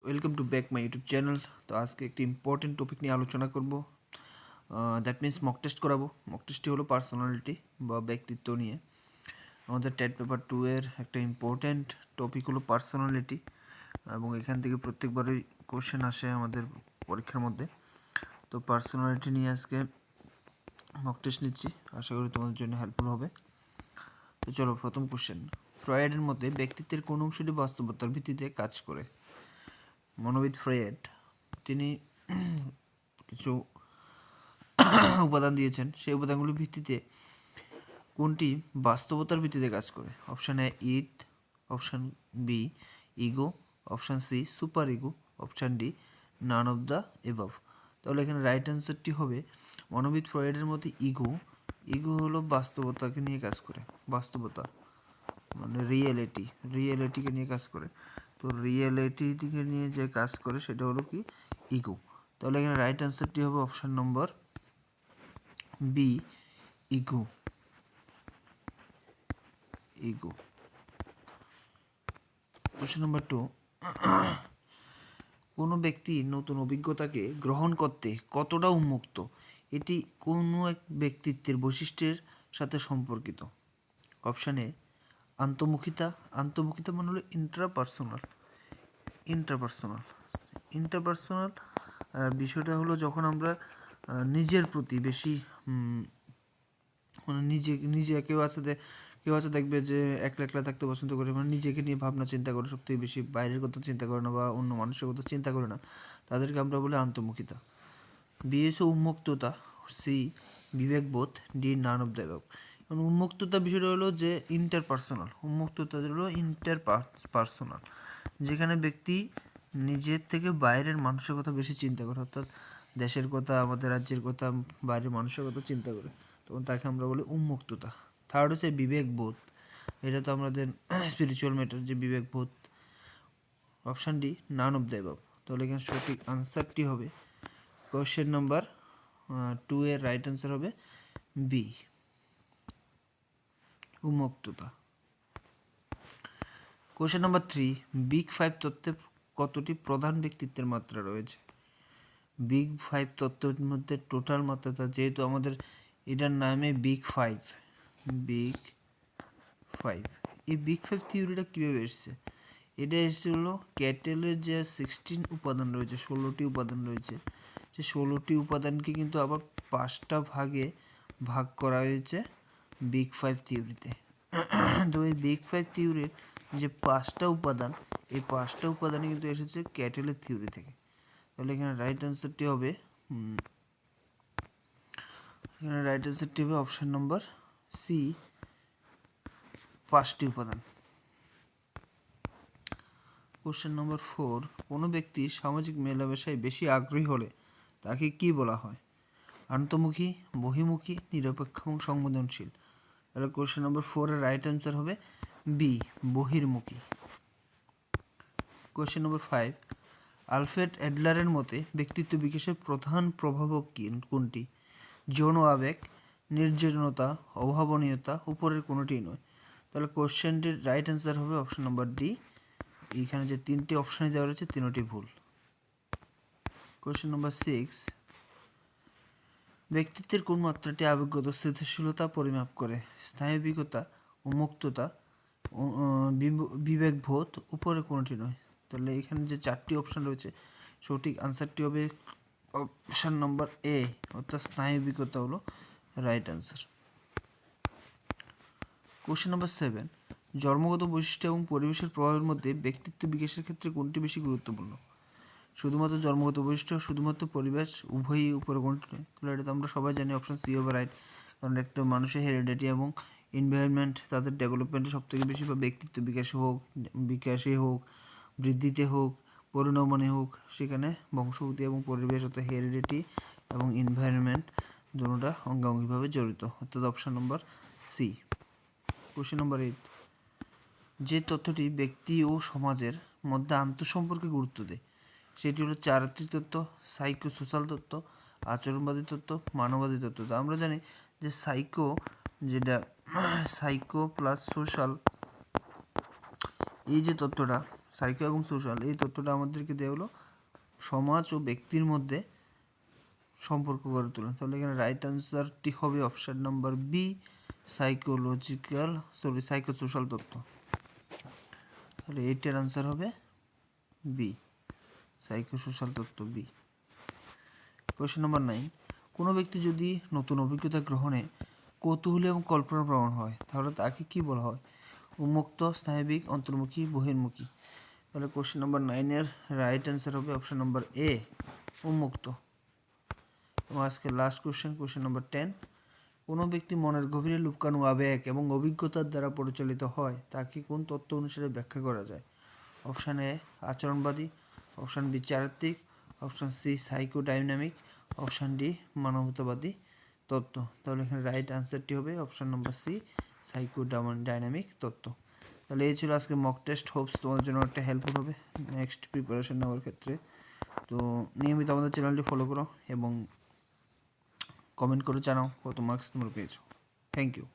Welcome to back my YouTube channel. তো আজকে একটি ইম্পর্টেন্ট টপিক নিয়ে আলোচনা করব, দ্যাট মিন্স মক টেস্ট করাবো। মক টেস্টটি হলো পার্সোনালিটি বা ব্যক্তিত্ব নিয়ে। আমাদের টেট পেপার 2 এর একটা ইম্পর্টেন্ট টপিক হলো পার্সোনালিটি, এবং এখান থেকে প্রত্যেকবারই কোশ্চেন আসে আমাদের পরীক্ষার মধ্যে। তো পার্সোনালিটি নিয়ে আজকে মক টেস্ট নিচ্ছি, আশা করি তোমাদের জন্য হেল্পফুল হবে। তো চলো, প্রথম কোশ্চেন। ফ্রয়েডের মতে ব্যক্তিত্বের কোন অংশটি বাস্তবতার ভিত্তিতে কাজ করে? মনোবিদ ফ্রয়েড তিনি কিছু উপাদান দিয়েছেন, সেই উপাদানগুলির ভিত্তিতে কোনটি বাস্তবতার ভিত্তিতে কাজ করে? Option A id, option B ego, option C super ego, option D none of the above. তাহলে এখানে রাইট অ্যান্সারটি হবে মনোবিদ ফ্রয়েডের মতে ইগো। ইগো হলো বাস্তবতাকে নিয়ে কাজ করে, বাস্তবতা মানে রিয়েলিটিকে নিয়ে কাজ করে। তো রিয়েলিটিকে নিয়ে যে কাজ করে সেটা হলো কি ইগো। তাহলে এখানে রাইট অ্যান্সারটি হবে অপশান নম্বর বি ইগো। Question number 2। কোনো ব্যক্তি নতুন অভিজ্ঞতাকে গ্রহণ করতে কতটা উন্মুক্ত, এটি কোনো এক ব্যক্তিত্বের বৈশিষ্ট্যের সাথে সম্পর্কিত? অপশান এ আন্তমুখিতা মানে হলো ইন্টারপার্সোনাল বিষয়টা হলো যখন আমরা নিজের প্রতি বেশি মানে নিজে কেউ আছে দেখবে যে একলা থাকতে পছন্দ করে, মানে নিজেকে নিয়ে ভাবনা চিন্তা করে, সবথেকে বেশি বাইরের কথা চিন্তা করে না বা অন্য মানুষের কথা চিন্তা করে না, তাদেরকে আমরা বলি আন্তমুখিতা। বি হচ্ছে উন্মুক্ততা, সি বিবেকবোধ, D none of the above. এবং উন্মুক্ততা বিষয়টা হলো যে ইন্টারপার্সোনাল, যেখানে ব্যক্তি নিজের থেকে বাইরের মানুষের কথা বেশি চিন্তা করে, অর্থাৎ দেশের কথা, আমাদের রাজ্যের কথা, বাইরের মানুষের কথা চিন্তা করে, তখন তাকে আমরা বলি উন্মুক্ততা। থার্ড হচ্ছে বিবেকবোধ, এটা তো আমাদের স্পিরিচুয়াল ম্যাটার, যে বিবেকবোধ। Option D none of the above. তাহলে এখানে সঠিক আনসারটি হবে কোশ্চেন নাম্বার 2 এর রাইট অ্যান্সার হবে বি উন্মুক্ততা। Question number 3। বিগ 5 তত্ত্বে কতটি প্রধান ব্যক্তিত্বের মাত্রা রয়েছে? বিগ 5 তত্ত্বের মধ্যে টোটাল মাত্রাটা, যেহেতু আমাদের এটার নামে বিগ 5, এই বিগ 5 থিওরিটা কীভাবে এসেছে? এটা এসেছিল ক্যাটেলের যে 16 উপাদান রয়েছে, 16টি উপাদান রয়েছে, যে 16টি উপাদানকে কিন্তু আবার 5টা ভাগে ভাগ করা হয়েছে বিগ 5 থিওরিতে। তো এই বিগ 5 থিওরির যে 5টা উপাদান, এই 5টা উপাদানই কিন্তু এসেছে ক্যাটেলের থিওরি থেকে। তাহলে এখানে রাইট অ্যান্সারটি হবে অপশান নম্বর সি 5টি উপাদান। Question number 4। কোনো ব্যক্তি সামাজিক মেলামেশায় বেশি আগ্রহী হলে তাকে কি বলা হয়? আন্তমুখী, বহির্মুখী, নিরপেক্ষ এবং সংবেদনশীল। তাহলে কোশ্চেন নম্বর 4 এর রাইট অ্যান্সার হবে বি বহির্মুখী। Question number 5। আলফ্রেড অ্যাডলারের মতে ব্যক্তিত্ব বিকাশের প্রধান প্রভাবক কোনটি? যৌন আবেগ, নির্জনতা, অভাবনীয়তা, উপরের কোনোটি নয়। তাহলে কোশ্চেনটির রাইট অ্যান্সার হবে অপশন নম্বর ডি। এইখানে যে 3টি অপশানে দেওয়া রয়েছে 3টি ভুল। Question number 6। ব্যক্তিত্বের কোন মাত্রাটি আবেগগত স্থিতিশীলতা পরিমাপ করে? স্নায়বিকতা, উন্মুক্ততা, বিবেকবোধ, উপরে কোনোটি নয়। তাহলে এখানে যে 4টি অপশান রয়েছে, সঠিক আনসারটি হবে অপশান নম্বর এ, অর্থাৎ স্নায়বিকতা হলো রাইট আনসার। Question number 7। জন্মগত বৈশিষ্ট্য এবং পরিবেশের প্রভাবের মধ্যে ব্যক্তিত্ব বিকাশের ক্ষেত্রে কোনটি বেশি গুরুত্বপূর্ণ? শুধুমাত্র জন্মগত বৈশিষ্ট্য, শুধুমাত্র পরিবেশ, উভয়ই উপরে কোনটি নয়। তাহলে এটা তো আমরা সবাই জানি অপশান সি হবে রাইট, কারণ একটা মানুষের হেরিডিটি এবং এনভায়রনমেন্ট তাদের ডেভেলপমেন্টে সবথেকে বেশি, বা ব্যক্তিত্ব বিকাশে হোক, বৃদ্ধিতে হোক, পরিণমনে হোক, সেখানে বংশগতি এবং পরিবেশ, অর্থাৎ হেরিডিটি এবং এনভায়রনমেন্ট দুটোটা অঙ্গাঙ্গিভাবে জড়িত, অর্থাৎ option number c. Question number 8। যে তথ্যটি ব্যক্তি ও সমাজের মধ্যে আন্তঃসম্পর্কে গুরুত্ব দেয় সেটি হলো চারিত্রিক তত্ত্ব, সাইকোসোশ্যাল তত্ত্ব, আচরণবাদী তত্ত্ব, মানববাদী তত্ত্ব। তো আমরা জানি যে সাইকো প্লাস সোশ্যাল, এই যে তত্ত্বটা, সাইকো এবং সোশ্যাল, এই তথ্যটা আমাদেরকে দেওয়া হলো সমাজ ও ব্যক্তির মধ্যে সম্পর্ক গড়ে তোলা। তাহলে এখানে রাইট আনসারটি হবে অপশান নাম্বার বি, সাইকোসোশ্যাল তথ্য। তাহলে এইটার আনসার হবে বি, সাইকোসোশ্যাল তথ্য বি। কোয়েশ্চেন নাম্বার 9, কোনো ব্যক্তি যদি নতুন অভিজ্ঞতা গ্রহণে কৌতূহলী এবং কল্পনাপ্রবণ হয় তাহলে তাকে কি বলা হয়? উন্মুক্ত, স্নায়বিক, অন্তর্মুখী, বহির্মুখী। তাহলে কোয়েশ্চেন নাম্বার 9-এর রাইট অ্যান্সার হবে অপশান নাম্বার এ, উন্মুক্ত। এবং আজকে লাস্ট কোয়েশ্চেন নাম্বার 10, কোনো ব্যক্তি মনের গভীরে লুকানো আবেগ এবং অভিজ্ঞতার দ্বারা পরিচালিত হয় তাকে কোন তত্ত্ব অনুসারে ব্যাখ্যা করা যায়? অপশান এ আচরণবাদী, অপশান বি চারিত্রিক, option C psychodynamic, option D মানবতাবাদী তত্ত্ব। তাহলে এখানে রাইট আনসারটি হবে অপশান নাম্বার সি, সাইকোডাইনামিক তত্ত্ব। তাহলে এই ছিল আজকে মক টেস্ট। হোপস তোমাদের জন্য একটা হেল্পফুল হবে নেক্সট প্রিপারেশন নেওয়ার ক্ষেত্রে। তো নিয়মিত আমাদের চ্যানেলটি ফলো করো এবং কমেন্ট করে জানাও কত মার্কস তোমরা পেয়েছো। Thank you.